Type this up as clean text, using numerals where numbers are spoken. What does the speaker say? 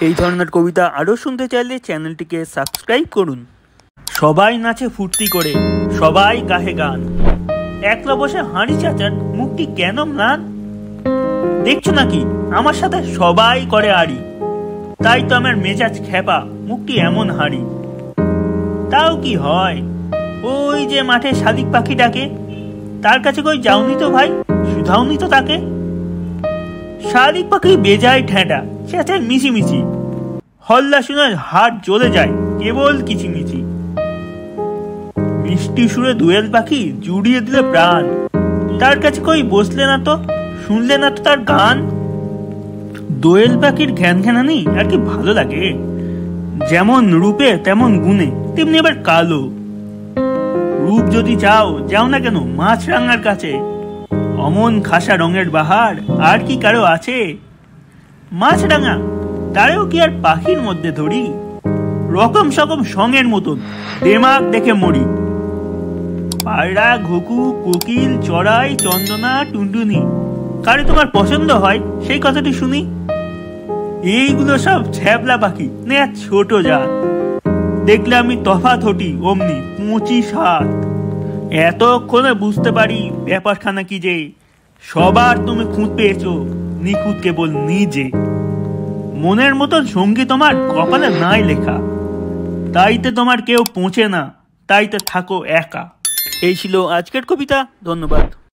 এই ধরনের কবিতা আরও শুনতে চাইলে চ্যানেলটিকে সাবস্ক্রাইব করুন। সবাই নাচে ফুর্তি করে, সবাই গাহে গান, একলা বসে হাঁড়ি চাচার মুখটি কেন ম্লান? দেখছো নাকি আমার সাথে সবাই করে আড়ি, তাই তো আমার মেজাজ খেপা, মুখটি এমন হাঁড়ি। তাও কি হয়, ওই যে মাঠে শালিক পাখি ডাকে, তার কাছে কই যাওনি তো ভাই, শুধাওনি তো তাকে। শালিক পাখি বেজায় ঠেঁটা, চেঁচায় মিছিমিছি, হল্লা শুনে হাট জ্বলে যায় কেবল কিচিমিচি। মিষ্টি সুরে দোয়েল পাখি জুড়িয়ে দিলে প্রাণ, তার কাছে কই বসলে না তো, শুনলে না তো তার গান। দোয়েল পাখির ঘ্যান ঘ্যানানি আর কি ভালো লাগে, যেমন রূপে তেমন গুণে তেমনি আবার কালো। রূপ যদি চাও যাও না কেন মাছরাঙার কাছে, অমন খাসা রঙের বাহার আর কি কারো আছে? মাছরাঙা তারেও কি আর পাখির মধ্যে ধরি, রকম সকম সঙ্গের মতন দেমাগ দেখে মরি। পায়রা, ঘুঘু, কোকিল, চড়াই, চন্দনা, টুনটুনি, কারে তোমার পছন্দ হয় সেই কথাটি শুনি। এইগুলো সব ছ্যাবলা পাখি না ছোট জাত, দেখলে আমি তফাৎ হটি অমনি 25 হাত। এতক্ষণে বুঝতে পারি ব্যাপারখানা কি যে, সবার তুমি খুঁত পেয়েছো, নিখুঁত কেবল নিজে। মনের মতন সঙ্গী তোমার কপালে নাই লেখা, তাইতে তোমার কেউ পৌঁছে না, তাইতে থাকো একা। এই ছিল আজকের কবিতা। ধন্যবাদ।